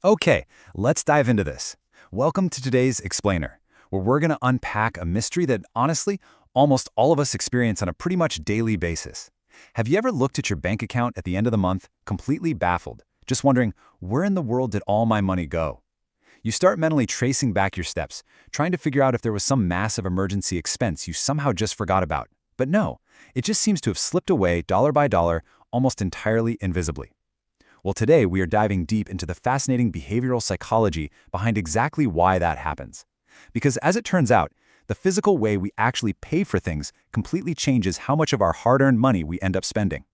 Okay, let's dive into this. Welcome to today's Explainer, where we're going to unpack a mystery that, honestly, almost all of us experience on a pretty much daily basis. Have you ever looked at your bank account at the end of the month, completely baffled, just wondering, where in the world did all my money go? You start mentally tracing back your steps, trying to figure out if there was some massive emergency expense you somehow just forgot about. But no, it just seems to have slipped away dollar by dollar, almost entirely invisibly. Well, today we are diving deep into the fascinating behavioral psychology behind exactly why that happens. Because as it turns out, the physical way we actually pay for things completely changes how much of our hard-earned money we end up spending.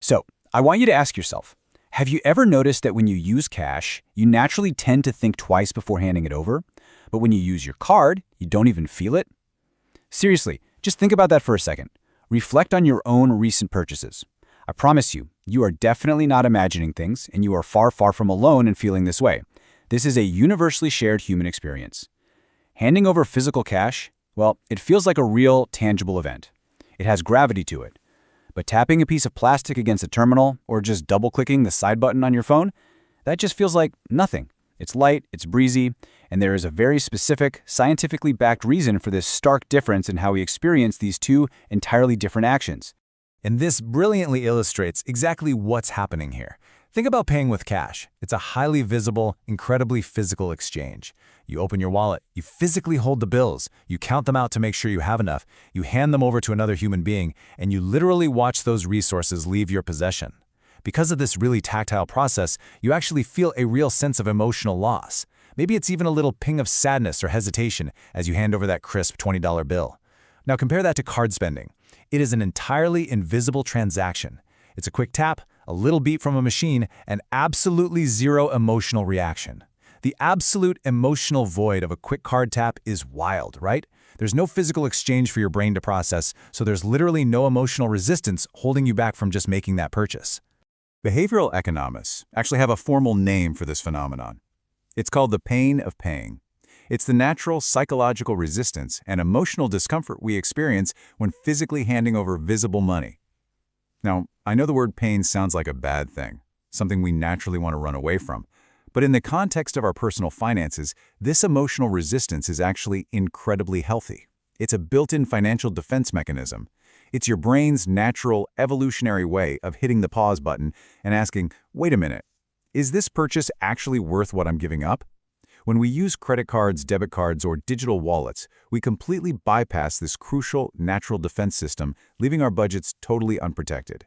So, I want you to ask yourself, have you ever noticed that when you use cash, you naturally tend to think twice before handing it over? But when you use your card, you don't even feel it? Seriously, just think about that for a second. Reflect on your own recent purchases. I promise you, you are definitely not imagining things, and you are far, far from alone in feeling this way. This is a universally shared human experience. Handing over physical cash, well, it feels like a real, tangible event. It has gravity to it. But tapping a piece of plastic against a terminal, or just double-clicking the side button on your phone, that just feels like nothing. It's light, it's breezy, and there is a very specific, scientifically backed reason for this stark difference in how we experience these two entirely different actions. And this brilliantly illustrates exactly what's happening here. Think about paying with cash. It's a highly visible, incredibly physical exchange. You open your wallet, you physically hold the bills, you count them out to make sure you have enough, you hand them over to another human being, and you literally watch those resources leave your possession. Because of this really tactile process, you actually feel a real sense of emotional loss. Maybe it's even a little ping of sadness or hesitation as you hand over that crisp $20 bill. Now compare that to card spending. It is an entirely invisible transaction. It's a quick tap, a little beep from a machine, and absolutely zero emotional reaction. The absolute emotional void of a quick card tap is wild, right? There's no physical exchange for your brain to process, so there's literally no emotional resistance holding you back from just making that purchase. Behavioral economists actually have a formal name for this phenomenon. It's called the pain of paying. It's the natural psychological resistance and emotional discomfort we experience when physically handing over visible money. Now, I know the word pain sounds like a bad thing, something we naturally want to run away from. But in the context of our personal finances, this emotional resistance is actually incredibly healthy. It's a built-in financial defense mechanism. It's your brain's natural, evolutionary way of hitting the pause button and asking, wait a minute, is this purchase actually worth what I'm giving up? When we use credit cards, debit cards, or digital wallets, we completely bypass this crucial natural defense system, leaving our budgets totally unprotected.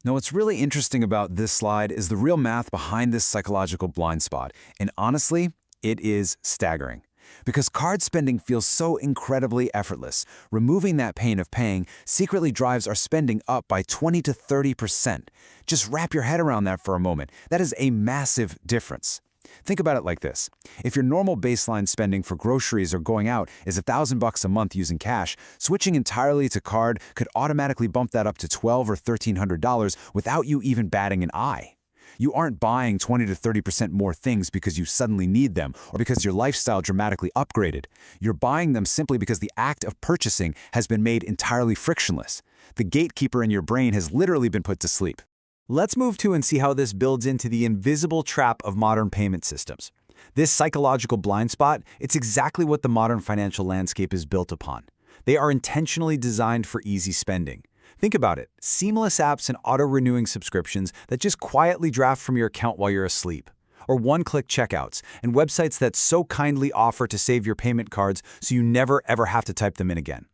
Now, what's really interesting about this slide is the real math behind this psychological blind spot, and honestly, it is staggering. Because card spending feels so incredibly effortless, removing that pain of paying secretly drives our spending up by 20 to 30%. Just wrap your head around that for a moment. That is a massive difference. Think about it like this. If your normal baseline spending for groceries or going out is $1,000 a month using cash, switching entirely to card could automatically bump that up to $1,200 or $1,300 without you even batting an eye. You aren't buying 20 to 30% more things because you suddenly need them or because your lifestyle dramatically upgraded. You're buying them simply because the act of purchasing has been made entirely frictionless. The gatekeeper in your brain has literally been put to sleep. Let's move to and see how this builds into the invisible trap of modern payment systems. This psychological blind spot, it's exactly what the modern financial landscape is built upon. They are intentionally designed for easy spending. Think about it, seamless apps and auto-renewing subscriptions that just quietly draft from your account while you're asleep. Or one-click checkouts and websites that so kindly offer to save your payment cards so you never ever have to type them in again.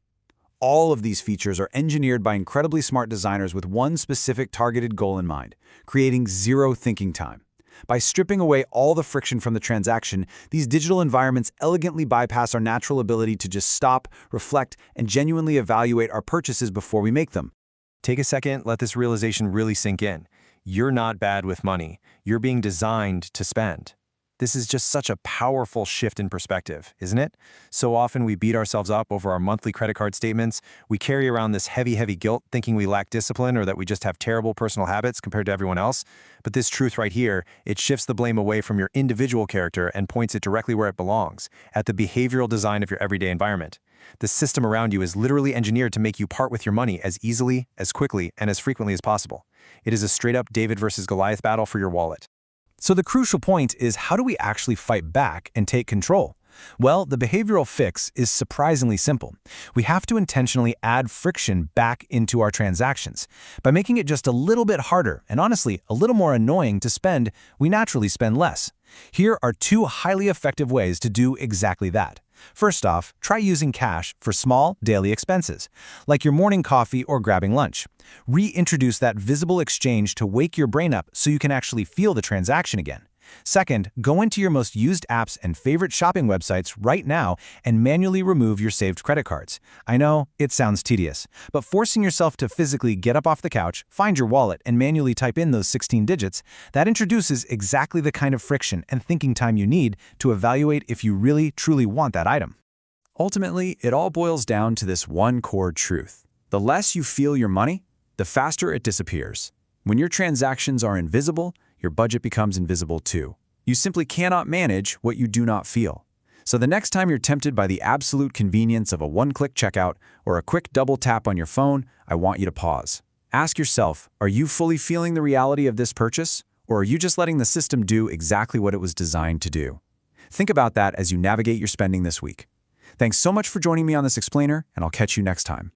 All of these features are engineered by incredibly smart designers with one specific targeted goal in mind, creating zero thinking time. By stripping away all the friction from the transaction, these digital environments elegantly bypass our natural ability to just stop, reflect, and genuinely evaluate our purchases before we make them. Take a second, let this realization really sink in. You're not bad with money. You're being designed to spend. This is just such a powerful shift in perspective, isn't it? So often we beat ourselves up over our monthly credit card statements. We carry around this heavy, heavy guilt thinking we lack discipline or that we just have terrible personal habits compared to everyone else. But this truth right here, it shifts the blame away from your individual character and points it directly where it belongs, at the behavioral design of your everyday environment. The system around you is literally engineered to make you part with your money as easily, as quickly, and as frequently as possible. It is a straight-up David versus Goliath battle for your wallet. So the crucial point is, how do we actually fight back and take control? Well, the behavioral fix is surprisingly simple. We have to intentionally add friction back into our transactions. By making it just a little bit harder and honestly a little more annoying to spend, we naturally spend less. Here are 2 highly effective ways to do exactly that. First off, try using cash for small, daily expenses, like your morning coffee or grabbing lunch. Reintroduce that visible exchange to wake your brain up so you can actually feel the transaction again. Second, go into your most used apps and favorite shopping websites right now and manually remove your saved credit cards. I know, it sounds tedious, but forcing yourself to physically get up off the couch, find your wallet, and manually type in those 16 digits, that introduces exactly the kind of friction and thinking time you need to evaluate if you really, truly want that item. Ultimately, it all boils down to this one core truth. The less you feel your money, the faster it disappears. When your transactions are invisible, your budget becomes invisible too. You simply cannot manage what you do not feel. So the next time you're tempted by the absolute convenience of a one-click checkout or a quick double tap on your phone, I want you to pause. Ask yourself, are you fully feeling the reality of this purchase, or are you just letting the system do exactly what it was designed to do? Think about that as you navigate your spending this week. Thanks so much for joining me on this explainer, and I'll catch you next time.